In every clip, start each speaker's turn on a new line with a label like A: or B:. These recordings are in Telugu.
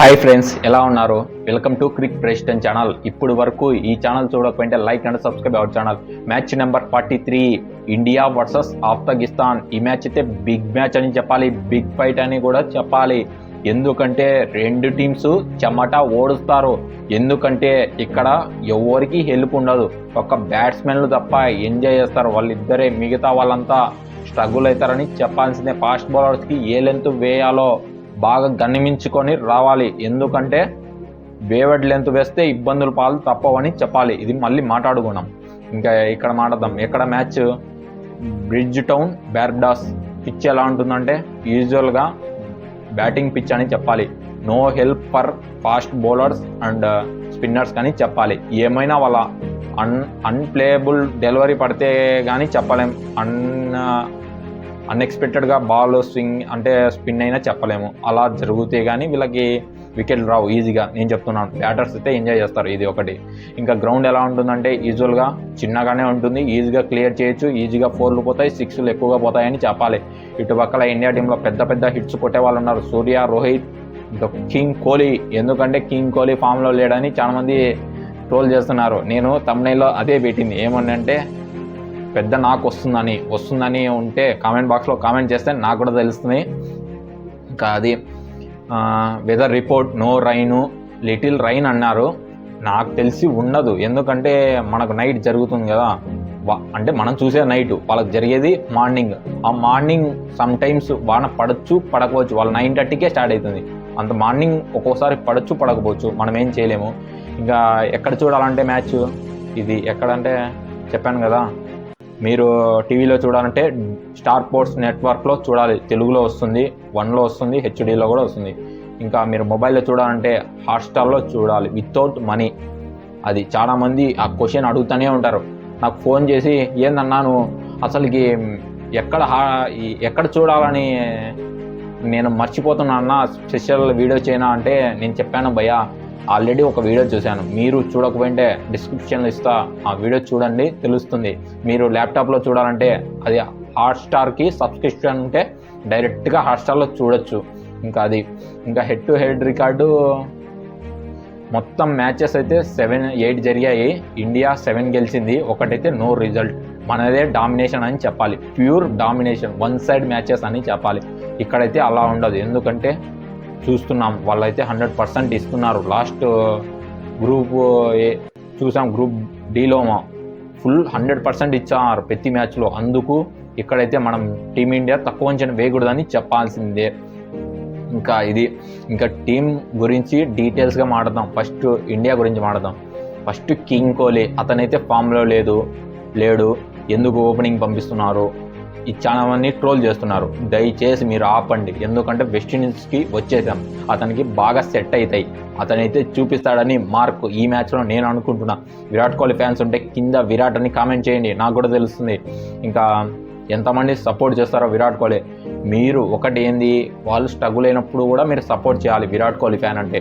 A: హాయ్ ఫ్రెండ్స్, ఎలా ఉన్నారు? Welcome to Crick president channel. ఇప్పుడు వరకు ఈ ఛానల్ చూడకపోతే like and subscribe our channel. Match number 43 India versus Afghanistan. ఈ మ్యాచ్ అయితే బిగ్ మ్యాచ్ అని చెప్పాలి, బిగ్ ఫైట్ అని కూడా చెప్పాలి. ఎందుకంటే రెండు టీమ్స్ చెమట ఓడుస్తారు. ఎందుకంటే ఇక్కడ ఎవరికి హెల్ప్ ఉండదు, ఒక బ్యాట్స్మెన్లు తప్ప ఎంజాయ్ చేస్తారు వాళ్ళిద్దరే. మిగతా వాళ్ళంతా స్ట్రగుల్ అవుతారని చెప్పాల్సిందే. ఫాస్ట్ బౌలర్స్కి ఏ లెంత్ వేయాలో బాగా గణించుకొని రావాలి. ఎందుకంటే వేవడ్ లెంత్ వేస్తే ఇబ్బందులు పాలు తప్పవని చెప్పాలి. ఇది మళ్ళీ మాట్లాడుకున్నాం. ఇంకా ఇక్కడ మాట్లాడదాం. ఎక్కడ match Bridgetown Barbados. Pitch ఎలా ఉంటుందంటే యూజువల్గా బ్యాటింగ్ పిచ్ అని చెప్పాలి. No help for fast bowlers and spinners కానీ చెప్పాలి. ఏమైనా వాళ్ళ అన్ప్లేయబుల్ డెలివరీ పడితే కానీ చెప్పలేం. అన్ఎక్స్పెక్టెడ్గా బాల్ స్వింగ్ అంటే స్పిన్ అయినా చెప్పలేము. అలా జరిగితే కానీ వీళ్ళకి వికెట్లు రావు ఈజీగా. నేను చెప్తున్నాను, బ్యాటర్స్ అయితే ఎంజాయ్ చేస్తారు. ఇది ఒకటి. ఇంకా గ్రౌండ్ ఎలా ఉంటుందంటే యూజువల్గా చిన్నగానే ఉంటుంది, ఈజీగా క్లియర్ చేయొచ్చు, ఈజీగా 4లు పోతాయి, 6లు ఎక్కువగా పోతాయని చెప్పాలి. ఇటుపక్కల ఇండియా టీంలో పెద్ద పెద్ద హిట్స్ కొట్టే వాళ్ళు ఉన్నారు. సూర్య, రోహిత్, కింగ్ కోహ్లీ. ఎందుకంటే కింగ్ కోహ్లీ ఫామ్లో లేడని చాలామంది ట్రోల్ చేస్తున్నారు. నేను తమ్నైల్లో అదే పెట్టింది. ఏమనంటే పెద్ద నాకు వస్తుందని ఉంటే కామెంట్ బాక్స్లో కామెంట్ చేస్తే నాకు కూడా తెలుస్తుంది. ఇంకా అది weather report no rain, little rain అన్నారు. నాకు తెలిసి ఉండదు. ఎందుకంటే మనకు నైట్ జరుగుతుంది కదా, అంటే మనం చూసే నైట్, వాళ్ళకి జరిగేది మార్నింగ్. ఆ మార్నింగ్ సమ్ టైమ్స్ వాన పడచ్చు పడకపోవచ్చు. వాళ్ళు 9:30కే స్టార్ట్ అవుతుంది. అంత మార్నింగ్ ఒక్కోసారి పడచ్చు పడకపోవచ్చు, మనం ఏం చేయలేము. ఇంకా ఎక్కడ చూడాలంటే మ్యాచ్ ఇది ఎక్కడంటే చెప్పాను కదా, మీరు టీవీలో చూడాలంటే స్టార్ స్పోర్ట్స్ నెట్వర్క్లో చూడాలి. తెలుగులో వస్తుంది, 1లో వస్తుంది, హెచ్డీలో కూడా వస్తుంది. ఇంకా మీరు మొబైల్లో చూడాలంటే హాట్స్టార్లో చూడాలి వితౌట్ మనీ. అది చాలామంది ఆ క్వశ్చన్ అడుగుతూనే ఉంటారు. నాకు ఫోన్ చేసి ఏందన్నా నువ్వు అసలుకి ఎక్కడ చూడాలని నేను మర్చిపోతున్నా అన్న, స్పెషల్ వీడియో చేయనా అంటే నేను చెప్పాను భయ్యా, ఆల్రెడీ ఒక వీడియో చూశాను. మీరు చూడకపోయింటే డిస్క్రిప్షన్లో ఇస్తా, ఆ వీడియో చూడండి తెలుస్తుంది. మీరు ల్యాప్టాప్లో చూడాలంటే అది హాట్స్టార్కి సబ్స్క్రిప్షన్ ఉంటే డైరెక్ట్గా హాట్స్టార్లో చూడొచ్చు. ఇంకా అది ఇంకా హెడ్ టు హెడ్ రికార్డు మొత్తం మ్యాచెస్ అయితే 7-8 జరిగాయి. ఇండియా 7 గెలిచింది, ఒకటైతే నో రిజల్ట్. మనదే డామినేషన్ అని చెప్పాలి, ప్యూర్ డామినేషన్, 1 సైడ్ మ్యాచెస్ అని చెప్పాలి. ఇక్కడైతే అలా ఉండదు. ఎందుకంటే చూస్తున్నాం వాళ్ళైతే 100% ఇస్తున్నారు. లాస్ట్ గ్రూప్ చూసాం, గ్రూప్ డీలో ఫుల్ 100% ఇచ్చారు ప్రతి మ్యాచ్లో. అందుకు ఇక్కడైతే మనం టీమిండియా తక్కువ అంచనా వేయకూడదని చెప్పాల్సిందే. ఇంకా ఇది ఇంకా టీం గురించి డీటెయిల్స్గా మాట్లాడదాం. ఫస్ట్ ఇండియా గురించి మాట్లాడదాం. ఫస్ట్ కింగ్ కోహ్లీ, అతనైతే ఫామ్లో లేడు. ఎందుకు ఓపెనింగ్ పంపిస్తున్నారు? ఈ చాలా మంది ట్రోల్ చేస్తున్నారు. దయచేసి మీరు ఆపండి. ఎందుకంటే వెస్టిండీస్కి వచ్చేసాం, అతనికి బాగా సెట్ అవుతాయి, అతనైతే చూపిస్తాడని మార్క్ ఈ మ్యాచ్లో నేను అనుకుంటున్నా. విరాట్ కోహ్లీ ఫ్యాన్స్ ఉంటే కింద విరాట్ అని కామెంట్ చేయండి, నాకు కూడా తెలుస్తుంది. ఇంకా ఎంతమంది సపోర్ట్ చేస్తారో విరాట్ కోహ్లీ. మీరు ఒకటి ఏంది, వాళ్ళు స్ట్రగుల్ అయినప్పుడు కూడా మీరు సపోర్ట్ చేయాలి విరాట్ కోహ్లీ ఫ్యాన్ అంటే.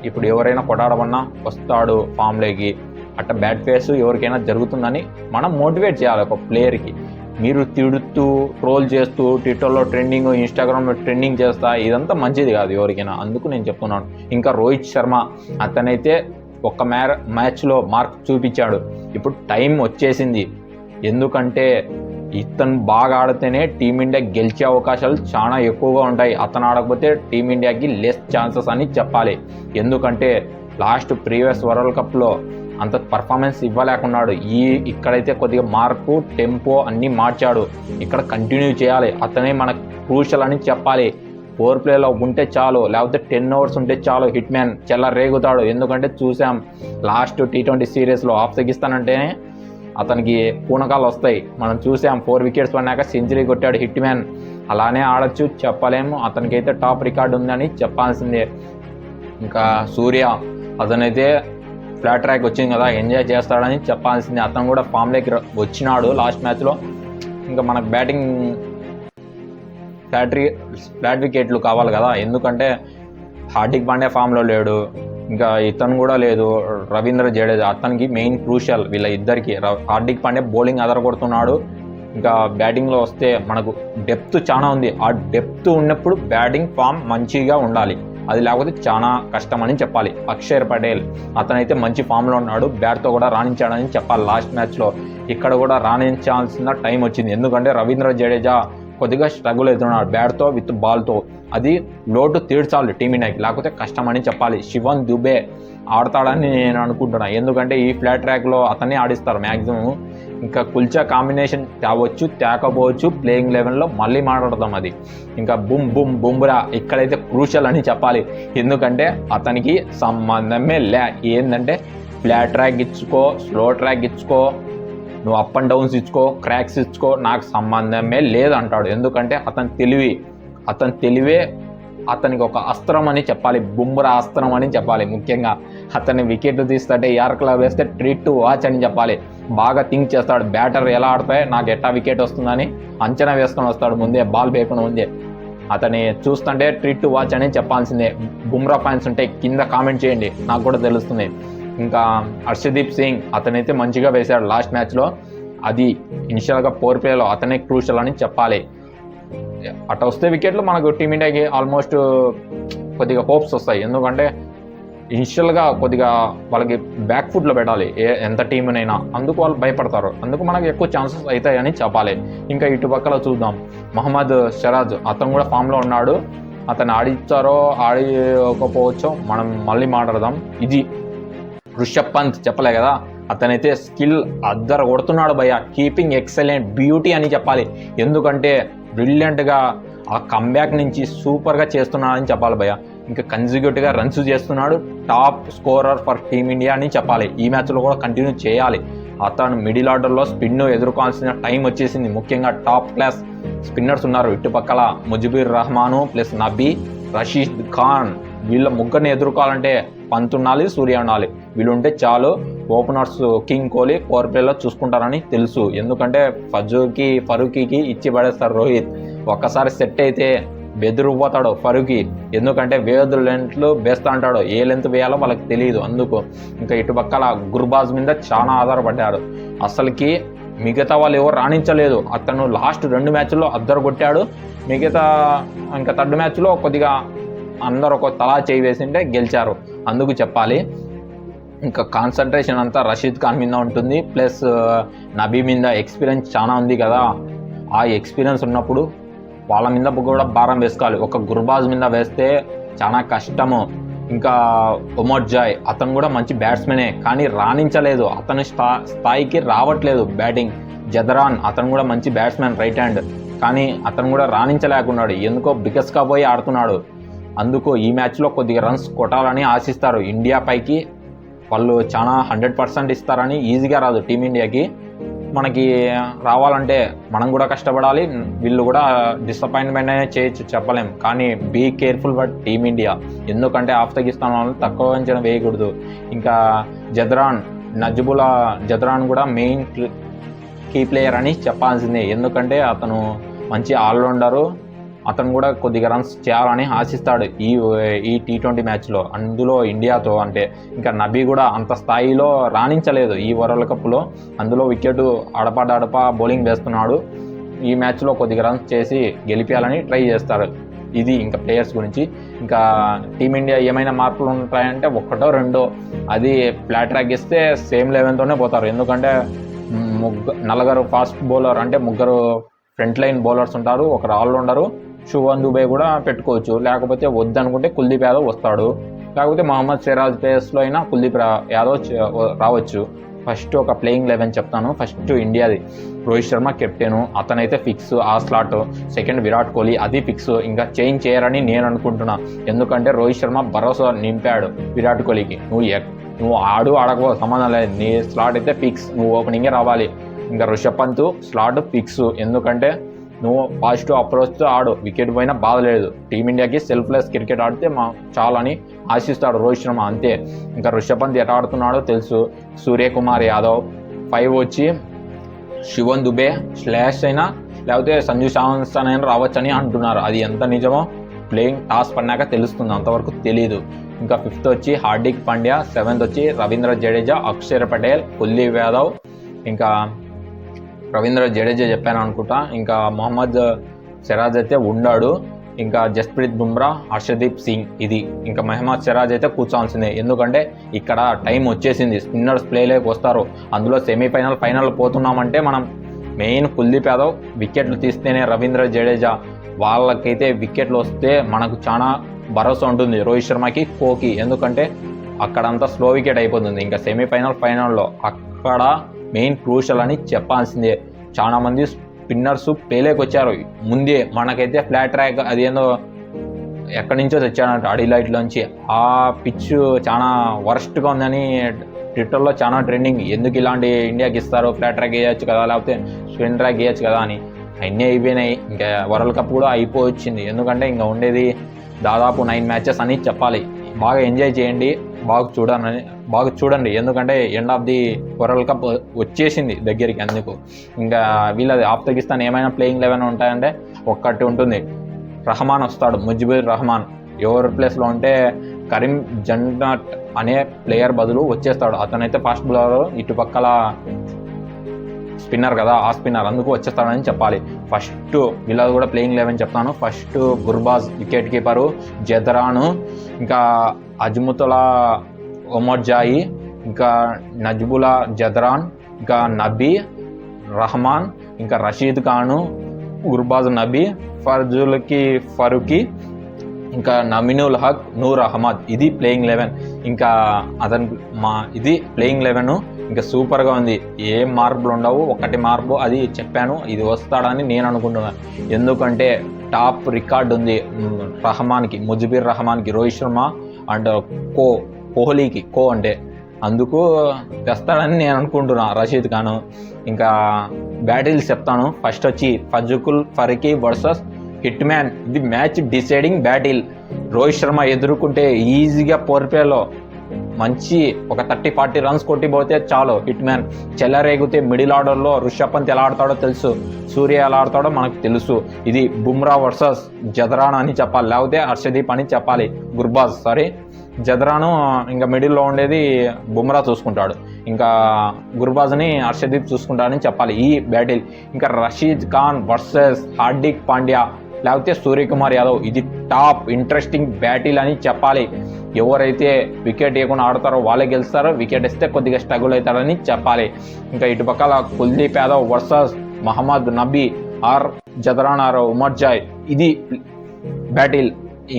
A: ఇప్పుడు ఎవరైనా కొట్టాడమన్నా వస్తాడు ఫామ్లోకి, అట్లా బ్యాడ్ ఫేస్ ఎవరికైనా జరుగుతుందని మనం మోటివేట్ చేయాలి ఒక ప్లేయర్కి. మీరు తిడుతూ ట్రోల్ చేస్తూ ట్విట్టర్లో ట్రెండింగ్, ఇన్స్టాగ్రామ్లో ట్రెండింగ్ చేస్తా, ఇదంతా మంచిది కాదు ఎవరికైనా. అందుకు నేను చెప్తున్నాను. ఇంకా రోహిత్ శర్మ, అతనైతే ఒక మ్యాచ్లో మార్క్ చూపించాడు. ఇప్పుడు టైం వచ్చేసింది. ఎందుకంటే ఇతను బాగా ఆడితేనే టీమిండియా గెలిచే అవకాశాలు చాలా ఎక్కువగా ఉంటాయి. అతను ఆడకపోతే టీమిండియాకి లెస్ ఛాన్సెస్ అని చెప్పాలి. ఎందుకంటే లాస్ట్ ప్రీవియస్ వరల్డ్ కప్లో అంత పర్ఫార్మెన్స్ ఇవ్వలేకున్నాడు. ఇక్కడైతే కొద్దిగా మార్పు, టెంపో అన్నీ మార్చాడు. ఇక్కడ కంటిన్యూ చేయాలి. అతనే మనకు క్రూషల్ అని చెప్పాలి. 4 ప్లేలో ఉంటే చాలు, లేకపోతే 10 ఓవర్స్ ఉంటే చాలు, హిట్ మ్యాన్ రేగుతాడు. ఎందుకంటే చూసాం లాస్ట్ T20 సిరీస్లో ఆఫ్ఘనిస్తాన్ అంటేనే అతనికి పూనకాలు వస్తాయి. మనం చూసాం 4 వికెట్స్ పడినాక సెంచరీ కొట్టాడు హిట్ మ్యాన్. అలానే ఆడచ్చు, చెప్పలేము. అతనికైతే టాప్ రికార్డు ఉందని చెప్పాల్సిందే. ఇంకా సూర్య, అతనైతే ఫ్లాట్ ట్రాక్ వచ్చింది కదా, ఎంజాయ్ చేస్తాడని చెప్పాల్సిందే. అతను కూడా ఫామ్లోకి వచ్చినాడు లాస్ట్ మ్యాచ్లో. ఇంకా మనకు బ్యాటింగ్ ఫ్లాట్ వికెట్లు కావాలి కదా. ఎందుకంటే హార్దిక్ పాండ్యా ఫామ్లో లేడు, ఇంకా ఇతను కూడా లేదు, రవీంద్ర జడేజా. అతనికి మెయిన్ క్రూషియల్ వీళ్ళ ఇద్దరికి. హార్దిక్ పాండ్యా బౌలింగ్ అదరగొడుతున్నాడు, ఇంకా బ్యాటింగ్లో వస్తే మనకు డెప్త్ చాలా ఉంది. ఆ డెప్త్ ఉన్నప్పుడు బ్యాటింగ్ ఫామ్ మంచిగా ఉండాలి. అది లేకపోతే చాలా కష్టం అని చెప్పాలి. అక్షర్ పటేల్ అతనైతే మంచి ఫామ్లో ఉన్నాడు, బ్యాట్తో కూడా రాణించాడని చెప్పాలి. లాస్ట్ మ్యాచ్లో ఇక్కడ కూడా రాణించాల్సిన టైం వచ్చింది, ఎందుకంటే రవీంద్ర జడేజా కొద్దిగా స్ట్రగుల్ అవుతున్నాడు బ్యాట్తో విత్ బాల్తో. అది లోటు తీర్చాలి టీమిండియాకి, లేకపోతే కష్టం అని చెప్పాలి. శివన్ దుబే ఆడతాడని నేను అనుకుంటున్నాను, ఎందుకంటే ఈ ఫ్లాట్ ట్రాక్లో అతన్ని ఆడిస్తారు మ్యాక్సిమం. ఇంకా కుల్చా కాంబినేషన్ తేవచ్చు తేకపోవచ్చు, ప్లేయింగ్ లెవెన్లో మళ్ళీ మాట్లాడదాం అది. ఇంకా బుమ్రా ఇక్కడైతే క్రూషల్ అని చెప్పాలి, ఎందుకంటే అతనికి సంబంధమే లే. ఏంటంటే ఫ్లాట్ ట్రాక్ ఇచ్చుకో, స్లో ట్రాక్ ఇచ్చుకో, నువ్వు అప్ అండ్ డౌన్స్ ఇచ్చుకో, క్రాక్స్ ఇచ్చుకో, నాకు సంబంధమే లేదు అంటాడు. ఎందుకంటే అతని తెలివే అతనికి ఒక అస్త్రం అని చెప్పాలి, బుమ్రా అస్త్రం అని చెప్పాలి. ముఖ్యంగా అతన్ని వికెట్లు తీస్తుంటే యార్కర్లో వేస్తే ట్రీట్ టు వాచ్ అని చెప్పాలి. బాగా థింక్ చేస్తాడు, బ్యాటర్ ఎలా ఆడితే నాకు ఎట్టా వికెట్ వస్తుందని అంచనా వేసుకొని వస్తాడు ముందే, బాల్ వేయకుండా ముందే. అతన్ని చూస్తుంటే ట్రీట్ టు వాచ్ అని చెప్పాల్సిందే. బుమ్రా ఫ్యాన్స్ ఉంటే కింద కామెంట్ చేయండి, నాకు కూడా తెలుస్తుంది. ఇంకా హర్షదీప్ సింగ్ అతనైతే మంచిగా వేశాడు లాస్ట్ మ్యాచ్లో, అది ఇనిషియల్గా పవర్ ప్లేలో అతనే క్రూషల్ అని చెప్పాలి. అట్లా వస్తే వికెట్లు మనకు టీమిండియాకి ఆల్మోస్ట్ కొద్దిగా హోప్స్ వస్తాయి, ఎందుకంటే ఇనిషియల్గా కొద్దిగా వాళ్ళకి బ్యాక్ ఫుట్లో పెట్టాలి ఎంత టీంనైనా, అందుకు వాళ్ళు భయపడతారు, అందుకు మనకు ఎక్కువ ఛాన్సెస్ అవుతాయని చెప్పాలి. ఇంకా ఇటుపక్కల చూద్దాం, మహమ్మద్ సిరాజ్ అతను కూడా ఫామ్లో ఉన్నాడు, అతను ఆడిచ్చారో ఆడిపోవచ్చో మనం మళ్ళీ మాట్లాడదాం. ఇది రిషబ్ పంత్ చెప్పలే కదా, అతనైతే స్కిల్ అద్దరు కొడుతున్నాడు భయ్య, కీపింగ్ ఎక్సలెంట్ బ్యూటీ అని చెప్పాలి, ఎందుకంటే బ్రిలియంట్గా ఆ కంబ్యాక్ నుంచి సూపర్గా చేస్తున్నాడని చెప్పాలి భయ్య. ఇంకా కన్సిక్యూటివ్గా రన్స్ చేస్తున్నాడు, టాప్ స్కోరర్ ఫర్ టీమిండియా అని చెప్పాలి. ఈ మ్యాచ్లో కూడా కంటిన్యూ చేయాలి. అతను మిడిల్ ఆర్డర్లో స్పిన్ ఎదుర్కోవాల్సిన టైం వచ్చేసింది, ముఖ్యంగా టాప్ క్లాస్ స్పిన్నర్స్ ఉన్నారు ఇటుపక్కల, ముజిబుర్ రహమాను ప్లస్ నబీ, రషీద్ ఖాన్, వీళ్ళ ముగ్గురిని ఎదుర్కోవాలంటే పంత్ ఉండాలి, సూర్య ఉండాలి, వీళ్ళు ఉంటే చాలు. ఓపెనర్స్ కింగ్ కోహ్లీ పవర్ ప్లేలో చూసుకుంటారని తెలుసు, ఎందుకంటే ఫరూకీకి ఇచ్చి పడేస్తారు రోహిత్. ఒక్కసారి సెట్ అయితే బెదిరిపోతాడు ఫరూకీ, ఎందుకంటే వేదు లెంత్లు వేస్తా అంటాడు, ఏ లెంత్ వేయాలో వాళ్ళకి తెలియదు అందుకు. ఇంకా ఇటుపక్కల గుర్బాజ్ మీద చాలా ఆధారపడ్డారు, అసలుకి మిగతా వాళ్ళు ఎవరు రాణించలేదు. అతను లాస్ట్ 2 మ్యాచ్ల్లో అద్దరు కొట్టాడు, మిగతా ఇంకా 3rd మ్యాచ్లో కొద్దిగా అందరూ ఒక తలా చేయి వేసింటే గెలిచారు, అందుకు చెప్పాలి. ఇంకా కాన్సన్ట్రేషన్ అంతా రషీద్ ఖాన్ మీద ఉంటుంది, ప్లస్ నబీ మీద ఎక్స్పీరియన్స్ చాలా ఉంది కదా, ఆ ఎక్స్పీరియన్స్ ఉన్నప్పుడు వాళ్ళ మీద కూడా భారం వేసుకోవాలి. ఒక గుర్బాజ్ మీద వేస్తే చాలా కష్టము. ఇంకా ఉమర్ జాయ్ అతను కూడా మంచి బ్యాట్స్మెనే, కానీ రాణించలేదు, అతని స్థాయికి రావట్లేదు బ్యాటింగ్. జదరాన్ అతను కూడా మంచి బ్యాట్స్మెన్ రైట్ హ్యాండ్, కానీ అతను కూడా రాణించలేకున్నాడు, ఎందుకో బికస్గా పోయి ఆడుతున్నాడు. అందుకు ఈ మ్యాచ్లో కొద్దిగా రన్స్ కొట్టాలని ఆశిస్తారు. ఇండియా పైకి వాళ్ళు చాలా 100% ఇస్తారని ఈజీగా రాదు టీమిండియాకి. మనకి రావాలంటే మనం కూడా కష్టపడాలి, వీళ్ళు కూడా డిసప్పాయింట్మెంట్ అనేది చేయొచ్చు చెప్పలేం, కానీ బీ కేర్ఫుల్ ఫర్ టీమిండియా, ఎందుకంటే ఆఫ్ఘనిస్తాన్ వాళ్ళని తక్కువ అంచనా వేయకూడదు. ఇంకా జద్రాన్ కూడా మెయిన్ కీ ప్లేయర్ అని చెప్పాల్సిందే, ఎందుకంటే అతను మంచి ఆల్రౌండరు, అతను కూడా కొద్దిగా రన్స్ చేయాలని ఆశిస్తాడు ఈ T20 మ్యాచ్లో, అందులో ఇండియాతో. అంటే ఇంకా నబీ కూడా అంత స్థాయిలో రాణించలేదు ఈ వరల్డ్ కప్లో, అందులో వికెట్ అడపా బౌలింగ్ వేస్తున్నాడు. ఈ మ్యాచ్లో కొద్దిగా రన్స్ చేసి గెలిపించాలని ట్రై చేస్తారు. ఇది ఇంకా ప్లేయర్స్ గురించి. ఇంకా టీమిండియా ఏమైనా మార్పులు ఉంటాయంటే 1 2, అది ఫ్లాట్ ట్రాక్ ఇస్తే సేమ్ 11తోనే పోతారు, ఎందుకంటే 4 ఫాస్ట్ బౌలర్ అంటే 3 ఫ్రంట్ లైన్ బౌలర్స్ ఉంటారు, 1 ఆల్రౌండరు, శుభన్ దుబే కూడా పెట్టుకోవచ్చు, లేకపోతే వద్దనుకుంటే కుల్దీప్ యాదవ్ వస్తాడు, లేకపోతే మహమ్మద్ సిరాజ్ ప్లేస్లో అయినా కుల్దీప్ యాదవ్ రావచ్చు. ఫస్ట్ ఒక ప్లేయింగ్ 11 చెప్తాను. ఫస్ట్ ఇండియాది రోహిత్ శర్మ కెప్టెను, అతనైతే ఫిక్స్ ఆ స్లాట్. సెకండ్ విరాట్ కోహ్లీ, అది ఫిక్స్, ఇంకా చేంజ్ చేయరని నేను అనుకుంటున్నా, ఎందుకంటే రోహిత్ శర్మ భరోసా నింపాడు విరాట్ కోహ్లీకి, నువ్వు ఆడకపో సంబంధం లేదు, నీ స్లాట్ అయితే ఫిక్స్, నువ్వు ఓపెనింగే రావాలి. ఇంకా రిషబ్ పంత్ స్లాట్ ఫిక్స్, ఎందుకంటే నువ్వు పాజిటివ్ అప్రోచ్తో ఆడు, వికెట్ పోయినా బాధ లేదు, టీమిండియాకి సెల్ఫ్లెస్ క్రికెట్ ఆడితే చాలని ఆశిస్తాడు రోహిత్ శర్మ, అంతే. ఇంకా రిషబ్ పంత్ ఎట్లా ఆడుతున్నాడో తెలుసు. సూర్యకుమార్ యాదవ్ 5 వచ్చి శివన్ దుబే స్లాష్ అయినా లేకపోతే సంజు శాంసన్ అయినా రావచ్చని అంటున్నారు, అది ఎంత నిజమో ప్లేయింగ్ టాస్ పడినాక తెలుస్తుంది, అంతవరకు తెలీదు. ఇంకా 5th వచ్చి హార్దిక్ పాండ్యా, 7th వచ్చి రవీంద్ర జడేజా, అక్షర్ పటేల్, కుల్దీప్ యాదవ్, ఇంకా రవీంద్ర జడేజా చెప్పాను అనుకుంటా. ఇంకా మొహమ్మద్ సిరాజ్ అయితే ఉన్నాడు, ఇంకా జస్ప్రీత్ బుమ్రా, హర్షదీప్ సింగ్, ఇది ఇంకా మహమ్మద్ సిరాజ్ అయితే కూర్చోవాల్సిందే. ఎందుకంటే ఇక్కడ టైం వచ్చేసింది, స్పిన్నర్స్ ప్లేలోకి వస్తారు. అందులో సెమీఫైనల్ ఫైనల్ పోతున్నామంటే మనం మెయిన్ కుల్దీప్ యాదవ్ వికెట్లు తీస్తేనే, రవీంద్ర జడేజా వాళ్ళకైతే వికెట్లు వస్తే మనకు చాలా భరోసా ఉంటుంది రోహిత్ శర్మకి, కోహ్లీకి. ఎందుకంటే అక్కడంతా స్లో వికెట్ అయిపోతుంది. ఇంకా సెమీఫైనల్ ఫైనల్లో అక్కడ మెయిన్ క్రూషల్ అని చెప్పాల్సిందే. చాలా మంది స్పిన్నర్స్ ప్లేలోకి వచ్చారు ముందే. మనకైతే ఫ్లాట్ ట్రాక్ అది ఏందో ఎక్కడి నుంచో తెచ్చాడంట అడిలైట్లోంచి. ఆ పిచ్ చాలా వర్స్ట్గా ఉందని ట్విట్టర్లో చాలా ట్రెండింగ్. ఎందుకు ఇలాంటి ఇండియాకి ఇస్తారు, ఫ్లాట్ ట్రాక్ వేయచ్చు కదా, లేకపోతే స్పిన్ ట్రాక్ వేయచ్చు కదా అని. అన్నీ అయిపోయినాయి. ఇంకా వరల్డ్ కప్ కూడా అయిపోవచ్చింది. ఎందుకంటే ఇంకా ఉండేది దాదాపు 9 మ్యాచెస్ అని చెప్పాలి. బాగా ఎంజాయ్ చేయండి, బాగా చూడండి. ఎందుకంటే end of the world cup వచ్చేసింది దగ్గరికి. అందుకు ఇంకా వీళ్ళది ఆఫ్ఘనిస్తాన్ ఏమైనా ప్లేయింగ్ 11 ఉంటాయంటే ఒక్కటి ఉంటుంది, రహమాన్ వస్తాడు, ముజిబుర్ రహమాన్. ఎవరి ప్లేస్లో ఉంటే కరీం జన్నాట్ అనే ప్లేయర్ బదులు వచ్చేస్తాడు. అతనైతే ఫాస్ట్ బౌలర్, ఇటుపక్కల స్పిన్నర్ కదా, ఆ స్పిన్నర్, అందుకు వచ్చేస్తాడని చెప్పాలి. ఫస్ట్ వీళ్ళది కూడా ప్లేయింగ్ 11 చెప్తాను. ఫస్ట్ గుర్బాజ్ వికెట్ కీపరు, జదరాను, ఇంకా అజ్ముతుల్లా ఒమర్జాయి, ఇంకా నజ్బుల్లా జదరాన్, ఇంకా నబీ రహమాన్, ఇంకా రషీద్ ఖాను, గుర్బాజ్ నబీ, ఫర్జుల్కి ఫరూకి, ఇంకా నమినుల్ హక్, నూర్ అహ్మద్. ఇది ప్లేయింగ్ 11. ఇంకా ఇది ప్లేయింగ్ 11 ఇంకా సూపర్గా ఉంది. ఏం మార్పులు ఉండవు, ఒకటి మార్పు అది చెప్పాను, ఇది వస్తాడని నేను అనుకుంటున్నాను. ఎందుకంటే టాప్ రికార్డ్ ఉంది రహమాన్కి, ముజిబుర్ రహమాన్కి, రోహిత్ శర్మ అండ్ కోహ్లీకి, అంటే అందుకు తెస్తాడని నేను అనుకుంటున్నా రషీద్ ఖాన్. ఇంకా బ్యాటిల్స్ చెప్తాను. ఫస్ట్ వచ్చి Fazalhaq Farooqi versus hit man. ఇది match deciding battle. Rohit Sharma ఎదుర్కొంటే ఈజీగా పోర్పేలో మంచి ఒక 30-40 రన్స్ కొట్టిపోతే చాలు. హిట్ మ్యాన్ చెల్లరేగితే మిడిల్ ఆర్డర్లో రిషబ్ పంత్ ఎలా ఆడతాడో తెలుసు, సూర్య ఎలా ఆడతాడో మనకు తెలుసు. ఇది బుమ్రా వర్సెస్ జదరాన్ అని చెప్పాలి, లేకపోతే హర్షదీప్ అని చెప్పాలి. జదరాను ఇంకా మిడిల్లో ఉండేది బుమ్రా చూసుకుంటాడు, ఇంకా గుర్బాజ్ని హర్షదీప్ చూసుకుంటాడని చెప్పాలి ఈ బ్యాటిల్. ఇంకా రషీద్ ఖాన్ వర్సెస్ హార్దిక్ పాండ్యా లేకపోతే సూర్యకుమార్ యాదవ్. ఇది టాప్ ఇంట్రెస్టింగ్ బ్యాటిల్ అని చెప్పాలి. ఎవరైతే వికెట్ ఇవ్వకుండా ఆడతారో వాళ్ళే గెలుస్తారో, వికెట్ ఇస్తే కొద్దిగా స్ట్రగుల్ అవుతారని చెప్పాలి. ఇంకా ఇటుపక్కల Kuldeep Yadav versus Mohammad Nabi or Zadran or Omarzai. ఇది బ్యాటిల్.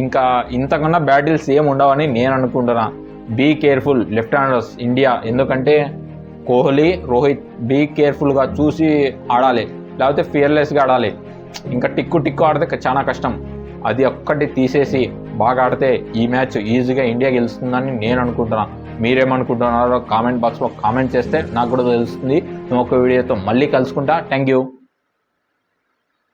A: ఇంకా ఇంతకన్నా బ్యాటిల్స్ ఏమి ఉండవని నేను అనుకుంటున్నా. Be careful left handers India. ఎందుకంటే కోహ్లీ, రోహిత్ బీ కేర్ఫుల్గా చూసి ఆడాలి, లేకపోతే ఫియర్లెస్గా ఆడాలి. ఇంకా టిక్కు ఆడితే చాలా కష్టం. అది ఒక్కటి తీసేసి బాగా ఆడితే ఈ మ్యాచ్ ఈజీగా ఇండియా గెలుస్తుందని నేను అనుకుంటున్నాను. మీరేమనుకుంటున్నారో కామెంట్ బాక్స్లో కామెంట్ చేస్తే నాకు కూడా తెలుస్తుంది. ఇంకొక వీడియోతో మళ్ళీ కలుసుకుంటా. Thank you.